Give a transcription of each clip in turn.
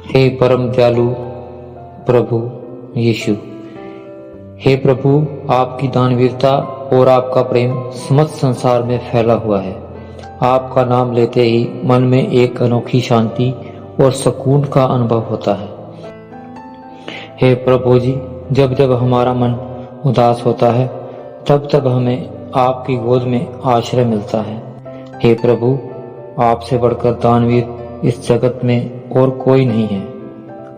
हे परम दयालु प्रभु यीशु, हे प्रभु, आपकी दानवीरता और आपका प्रेम समस्त संसार में फैला हुआ है। आपका नाम लेते ही मन में एक अनोखी शांति और सुकून का अनुभव होता है। हे प्रभु जी, जब जब हमारा मन उदास होता है तब तब हमें आपकी गोद में आश्रय मिलता है। हे प्रभु, आपसे बढ़कर दानवीर इस जगत में और कोई नहीं है।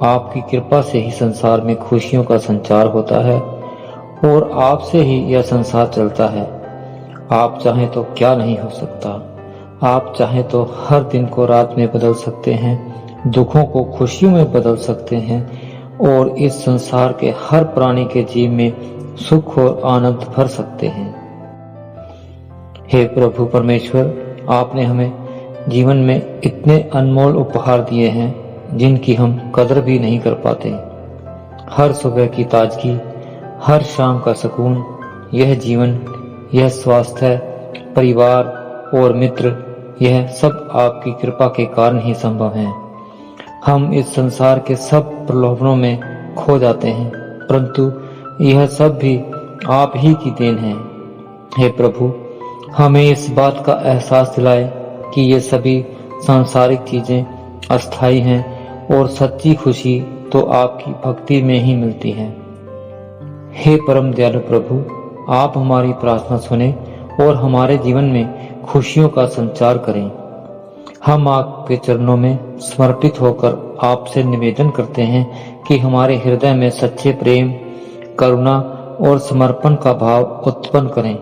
आपकी कृपा से ही संसार में खुशियों का संचार होता है और आपसे ही यह संसार चलता है। आप चाहें तो क्या नहीं हो सकता। आप चाहें तो हर दिन को रात में बदल सकते हैं, दुखों को खुशियों में बदल सकते हैं और इस संसार के हर प्राणी के जीव में सुख और आनंद भर सकते हैं। हे प्रभु परमेश्वर, आपने हमें जीवन में इतने अनमोल उपहार दिए हैं जिनकी हम कदर भी नहीं कर पाते। हर सुबह की ताजगी, हर शाम का सुकून, यह जीवन, यह स्वास्थ्य, परिवार और मित्र, यह सब आपकी कृपा के कारण ही संभव है। हम इस संसार के सब प्रलोभनों में खो जाते हैं, परंतु यह सब भी आप ही की देन है। हे प्रभु, हमें इस बात का एहसास दिलाए कि ये सभी सांसारिक चीजें अस्थायी हैं और सच्ची खुशी तो आपकी भक्ति में ही मिलती है। हे परम दयालु प्रभु, आप हमारी प्रार्थना सुने और हमारे जीवन में खुशियों का संचार करें। हम आपके चरणों में समर्पित होकर आपसे निवेदन करते हैं कि हमारे हृदय में सच्चे प्रेम, करुणा और समर्पण का भाव उत्पन्न करें।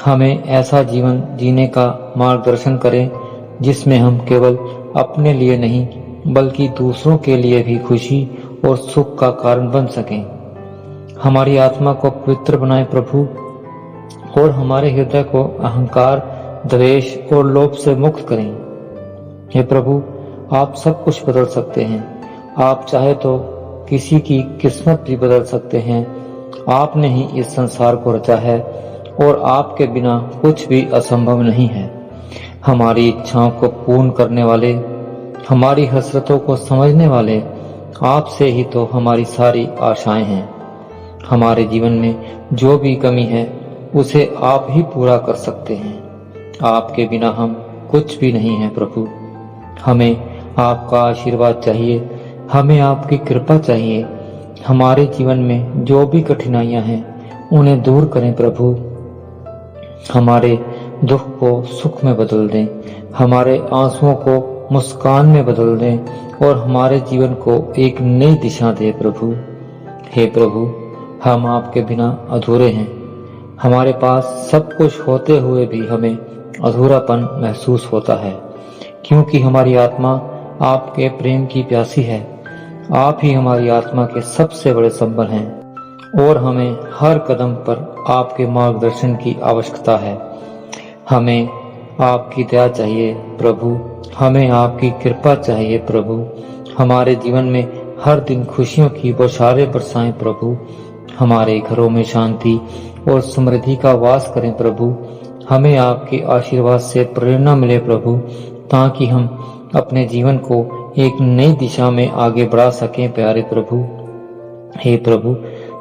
हमें ऐसा जीवन जीने का मार्गदर्शन करें जिसमें हम केवल अपने लिए नहीं बल्कि दूसरों के लिए भी खुशी और सुख का कारण बन सकें। हमारी आत्मा को पवित्र बनाए प्रभु, और हमारे हृदय को अहंकार, द्वेष और लोभ से मुक्त करें। हे प्रभु, आप सब कुछ बदल सकते हैं। आप चाहे तो किसी की किस्मत भी बदल सकते हैं। आपने ही इस संसार को रचा है और आपके बिना कुछ भी असंभव नहीं है। हमारी इच्छाओं को पूर्ण करने वाले, हमारी हसरतों को समझने वाले आपसे ही तो हमारी सारी आशाएं हैं। हमारे जीवन में जो भी कमी है उसे आप ही पूरा कर सकते हैं। आपके बिना हम कुछ भी नहीं है प्रभु। हमें आपका आशीर्वाद चाहिए, हमें आपकी कृपा चाहिए। हमारे जीवन में जो भी कठिनाइयां हैं उन्हें दूर करें प्रभु। हमारे दुख को सुख में बदल दें, हमारे आंसुओं को मुस्कान में बदल दें और हमारे जीवन को एक नई दिशा दे प्रभु। हे प्रभु, हम आपके बिना अधूरे हैं। हमारे पास सब कुछ होते हुए भी हमें अधूरापन महसूस होता है, क्योंकि हमारी आत्मा आपके प्रेम की प्यासी है। आप ही हमारी आत्मा के सबसे बड़े संबल हैं और हमें हर कदम पर आपके मार्गदर्शन की आवश्यकता है। हमें आपकी दया चाहिए प्रभु, हमें आपकी कृपा चाहिए प्रभु। हमारे जीवन में हर दिन खुशियों की बौछारें बरसाएं प्रभु। हमारे घरों में शांति और समृद्धि का वास करें प्रभु। हमें आपके आशीर्वाद से प्रेरणा मिले प्रभु, ताकि हम अपने जीवन को एक नई दिशा में आगे बढ़ा सकें प्यारे प्रभु। हे प्रभु,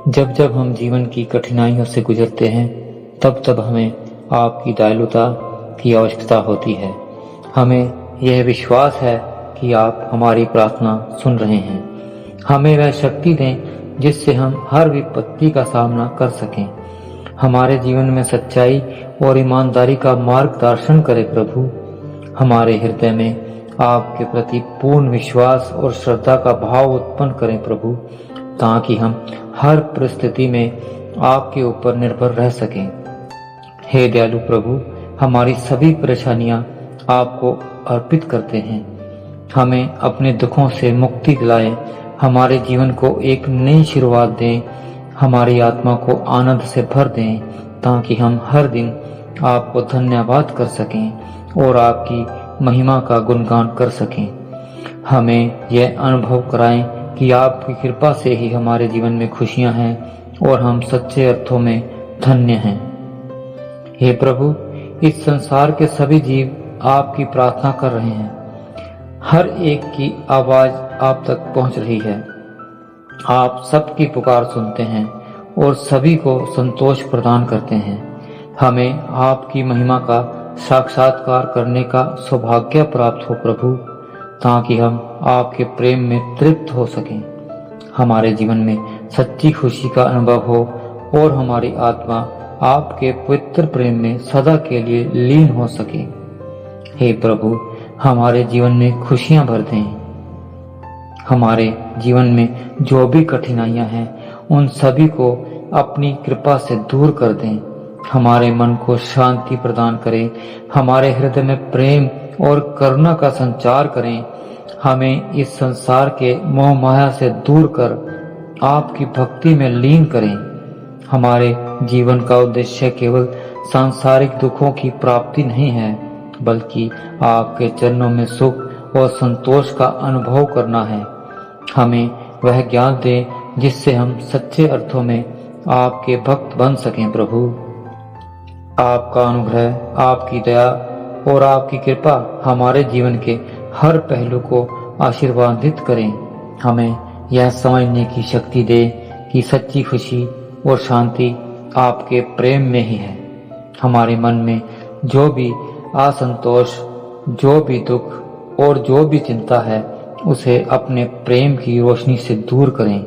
जब जब हम जीवन की कठिनाइयों से गुजरते हैं तब तब हमें आपकी दयालुता की आवश्यकता होती है। हमें यह विश्वास है कि आप हमारी प्रार्थना सुन रहे हैं। हमें वह शक्ति दें जिससे हम हर विपत्ति का सामना कर सकें। हमारे जीवन में सच्चाई और ईमानदारी का मार्गदर्शन करें प्रभु। हमारे हृदय में आपके प्रति पूर्ण विश्वास और श्रद्धा का भाव उत्पन्न करें प्रभु, ताकि हम हर परिस्थिति में आपके ऊपर निर्भर रह सकें। हे दयालु प्रभु, हमारी सभी परेशानियां आपको अर्पित करते हैं। हमें अपने दुखों से मुक्ति दिलाएं, हमारे जीवन को एक नई शुरुआत दें, हमारी आत्मा को आनंद से भर दें, ताकि हम हर दिन आपको धन्यवाद कर सकें और आपकी महिमा का गुणगान कर सकें। हमें यह अनुभव कराएं कि आपकी कृपा से ही हमारे जीवन में खुशियां हैं और हम सच्चे अर्थों में धन्य हैं। हे प्रभु, इस संसार के सभी जीव आपकी प्रार्थना कर रहे हैं। हर एक की आवाज आप तक पहुंच रही है। आप सबकी पुकार सुनते हैं और सभी को संतोष प्रदान करते हैं। हमें आपकी महिमा का साक्षात्कार करने का सौभाग्य प्राप्त हो प्रभु, ताकि हम आपके प्रेम में तृप्त हो सकें, हमारे जीवन में सच्ची खुशी का अनुभव हो और हमारी आत्मा आपके पवित्र प्रेम में सदा के लिए लीन हो सके। हे प्रभु, हमारे जीवन में खुशियां भर दें। हमारे जीवन में जो भी कठिनाइयां हैं उन सभी को अपनी कृपा से दूर कर दें। हमारे मन को शांति प्रदान करें, हमारे हृदय में प्रेम और करुणा का संचार करें। हमें इस संसार के मोह माया से दूर कर आपकी भक्ति में लीन करें। हमारे जीवन का उद्देश्य केवल सांसारिक दुखों की प्राप्ति नहीं है, बल्कि आपके चरणों में सुख और संतोष का अनुभव करना है। हमें वह ज्ञान दें जिससे हम सच्चे अर्थों में आपके भक्त बन सकें प्रभु। आपका अनुग्रह, आपकी दया और आपकी कृपा हमारे जीवन के हर पहलू को आशीर्वादित करें। हमें यह समझने की शक्ति दे कि सच्ची खुशी और शांति आपके प्रेम में ही है। हमारे मन में जो भी असंतोष, जो भी दुख और जो भी चिंता है, उसे अपने प्रेम की रोशनी से दूर करें।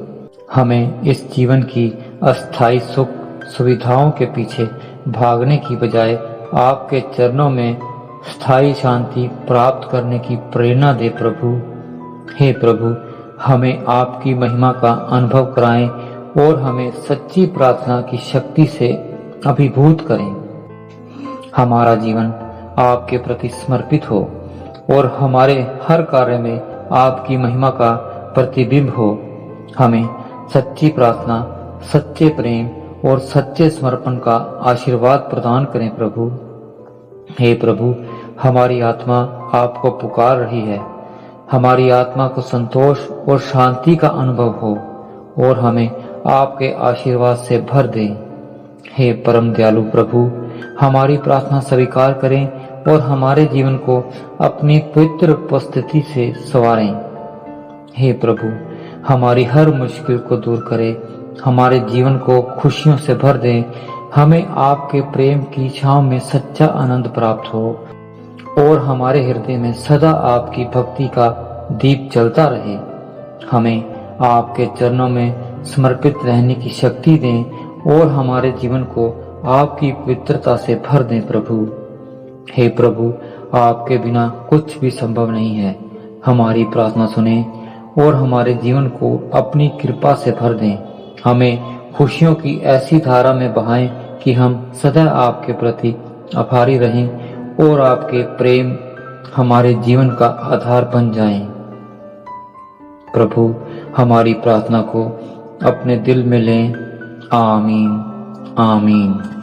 हमें इस जीवन की अस्थायी सुख सुविधाओं के पीछे भागने की बजाय आपके चरणों में स्थायी शांति प्राप्त करने की प्रेरणा दे प्रभु। हे प्रभु, हमें आपकी महिमा का अनुभव कराएं और हमें सच्ची प्रार्थना की शक्ति से अभिभूत करें। हमारा जीवन आपके प्रति समर्पित हो और हमारे हर कार्य में आपकी महिमा का प्रतिबिंब हो। हमें सच्ची प्रार्थना, सच्चे प्रेम और सच्चे समर्पण का आशीर्वाद प्रदान करें प्रभु। हे प्रभु, हमारी आत्मा आपको पुकार रही है। हमारी आत्मा को संतोष और शांति का अनुभव हो और हमें आपके आशीर्वाद से भर दें। हे परम दयालु प्रभु, हमारी प्रार्थना स्वीकार करें और हमारे जीवन को अपनी पवित्र उपस्थिति से संवारें। हे प्रभु, हमारी हर मुश्किल को दूर करें, हमारे जीवन को खुशियों से भर दें। हमें आपके प्रेम की छांव में सच्चा आनंद प्राप्त हो और हमारे हृदय में सदा आपकी भक्ति का दीप जलता रहे। हमें आपके चरणों में समर्पित रहने की शक्ति दें और हमारे जीवन को आपकी पवित्रता से भर दें प्रभु। हे प्रभु, आपके बिना कुछ भी संभव नहीं है। हमारी प्रार्थना सुने और हमारे जीवन को अपनी कृपा से भर दें। हमें खुशियों की ऐसी धारा में बहाएं कि हम सदा आपके प्रति आभारी रहें और आपके प्रेम हमारे जीवन का आधार बन जाएं। प्रभु, हमारी प्रार्थना को अपने दिल में लें। आमीन, आमीन।